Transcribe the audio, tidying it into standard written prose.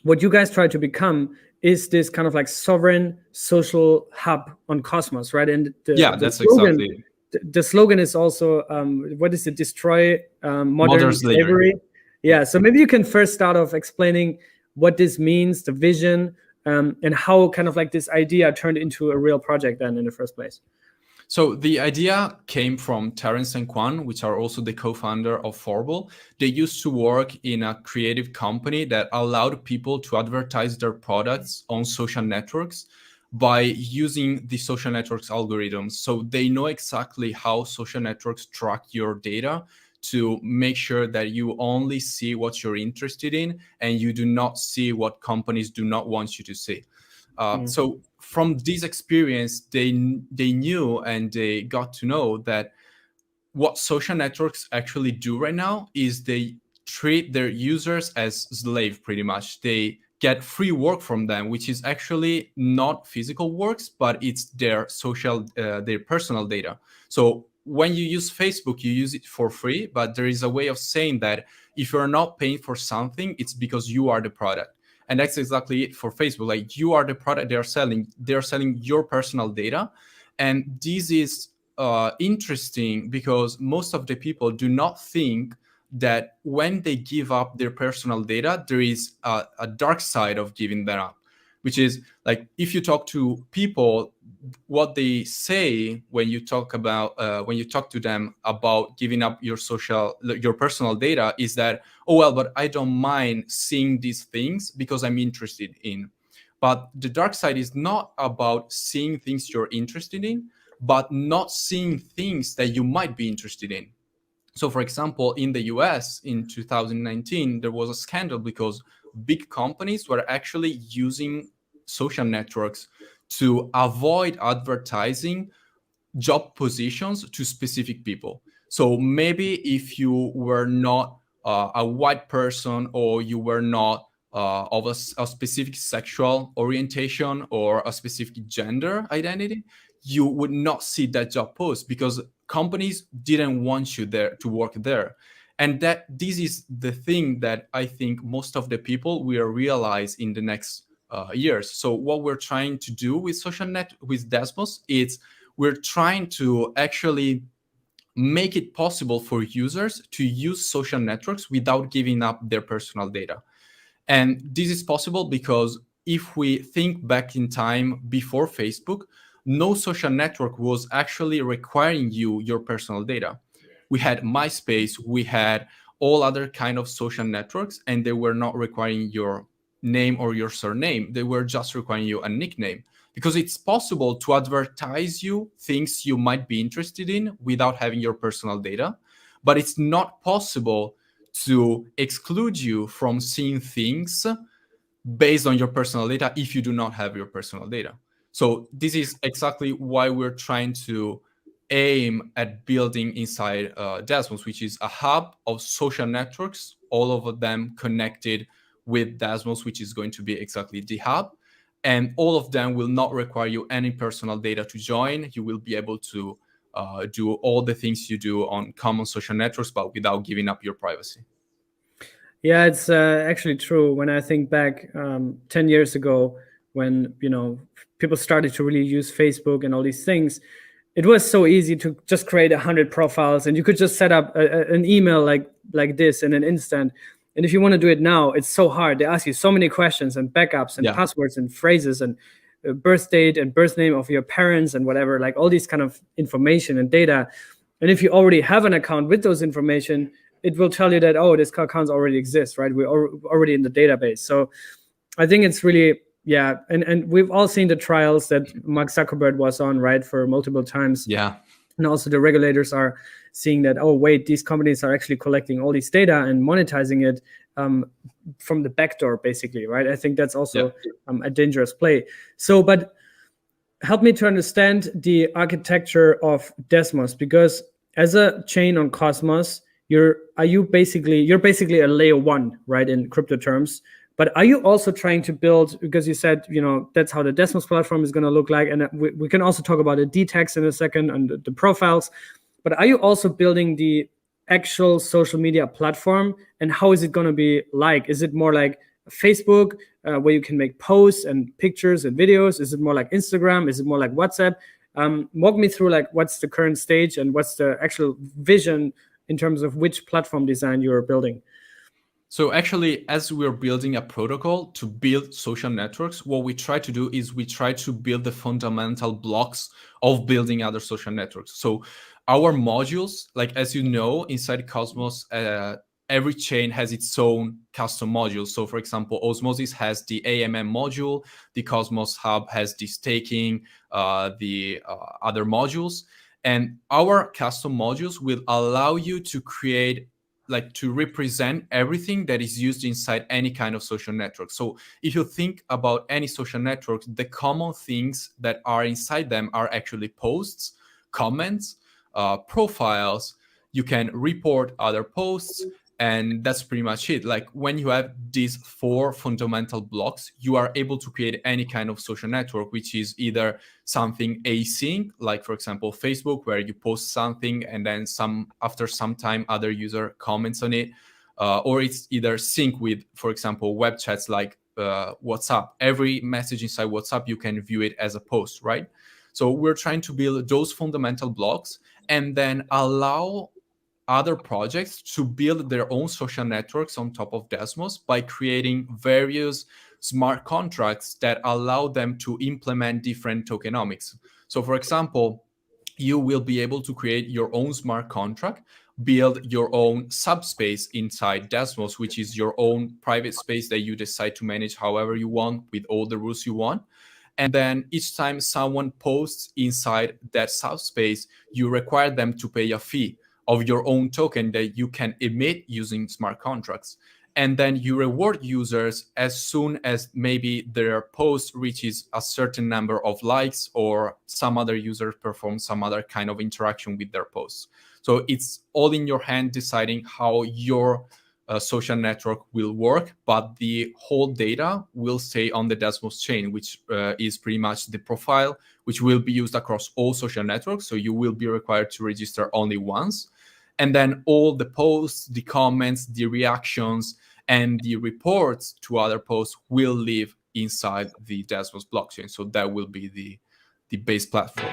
what you guys try to become is this kind of like sovereign social hub on Cosmos, right? And that's exactly. The slogan is also, what is it? Destroy modern slavery. Yeah. So maybe you can first start off explaining what this means, the vision, and how kind of like this idea turned into a real project then in the first place. So the idea came from Terence and Quan, which are also the co-founder of Forble. They used to work in a creative company that allowed people to advertise their products on social networks by using the social networks algorithms. So they know exactly how social networks track your data to make sure that you only see what you're interested in and you do not see what companies do not want you to see. So from this experience, they knew and they got to know that what social networks actually do right now is they treat their users as slaves, pretty much. They get free work from them, which is actually not physical works, but it's their social, their personal data. So when you use Facebook, you use it for free, but there is a way of saying that if you're not paying for something, it's because you are the product. And that's exactly it for Facebook. Like, you are the product they're selling. They're selling your personal data. And this is interesting because most of the people do not think that when they give up their personal data, there is a dark side of giving that up, which is like, if you talk to people, what they say when you talk to them about giving up your personal data is that, oh, well, but I don't mind seeing these things because I'm interested in. But the dark side is not about seeing things you're interested in, but not seeing things that you might be interested in. So, for example, in the US in 2019, there was a scandal because big companies were actually using social networks to avoid advertising job positions to specific people. So maybe if you were not a white person, or you were not of a specific sexual orientation or a specific gender identity, you would not see that job post because companies didn't want you there to work there. And that this is the thing that I think most of the people will realize in the next years. So what we're trying to do with with DESMOS is we're trying to actually make it possible for users to use social networks without giving up their personal data. And this is possible because if we think back in time before Facebook, no social network was actually requiring your personal data. We had MySpace, we had all other kind of social networks, and they were not requiring your name or your surname. They were just requiring you a nickname, because it's possible to advertise you things you might be interested in without having your personal data, but it's not possible to exclude you from seeing things based on your personal data if you do not have your personal data. So this is exactly why we're trying to aim at building inside DESMOS, which is a hub of social networks, all of them connected with DESMOS, which is going to be exactly the hub. And all of them will not require you any personal data to join. You will be able to do all the things you do on common social networks, but without giving up your privacy. Yeah, it's actually true. When I think back 10 years ago, when people started to really use Facebook and all these things, it was so easy to just create 100 profiles, and you could just set up an email like this in an instant. And if you want to do it now, it's so hard. They ask you so many questions and backups and passwords and phrases and birth date and birth name of your parents and whatever, like all these kind of information and data. And if you already have an account with those information, it will tell you that, oh, this account already exists, right? We're already in the database. So I think it's really, yeah. And we've all seen the trials that Mark Zuckerberg was on, right, for multiple times. Yeah. And also the regulators are seeing that, oh, wait, these companies are actually collecting all this data and monetizing it from the back door, basically, right? I think that's also a dangerous play. So, but help me to understand the architecture of DESMOS, because as a chain on Cosmos, you're basically a layer one, right, in crypto terms. But are you also trying to build, because you said, that's how the DESMOS platform is going to look like. And we can also talk about the DTEX in a second and the profiles. But are you also building the actual social media platform? And how is it going to be like? Is it more like Facebook, where you can make posts and pictures and videos? Is it more like Instagram? Is it more like WhatsApp? Walk me through like what's the current stage and what's the actual vision in terms of which platform design you're building. So actually, as we're building a protocol to build social networks, what we try to do is we try to build the fundamental blocks of building other social networks. So our modules, like as you know, inside Cosmos, every chain has its own custom modules. So for example, Osmosis has the AMM module, the Cosmos Hub has the staking, the other modules. And our custom modules will allow you to create, like to represent everything that is used inside any kind of social network. So if you think about any social network, the common things that are inside them are actually posts, comments, profiles. You can report other posts, and that's pretty much it. Like when you have these 4 fundamental blocks, you are able to create any kind of social network, which is either something async, like for example Facebook, where you post something and then after some time other user comments on it, or it's either sync with, for example, web chats like WhatsApp. Every message inside WhatsApp, you can view it as a post, right? So we're trying to build those fundamental blocks and then allow other projects to build their own social networks on top of DESMOS by creating various smart contracts that allow them to implement different tokenomics. So for example, you will be able to create your own smart contract, build your own subspace inside DESMOS, which is your own private space that you decide to manage however you want with all the rules you want. And then each time someone posts inside that subspace, you require them to pay a fee of your own token that you can emit using smart contracts. And then you reward users as soon as maybe their post reaches a certain number of likes or some other user performs some other kind of interaction with their posts. So it's all in your hand deciding how your social network will work, but the whole data will stay on the DESMOS chain, which is pretty much the profile, which will be used across all social networks. So you will be required to register only once. And then all the posts, the comments, the reactions, and the reports to other posts will live inside the DESMOS blockchain. So that will be the base platform.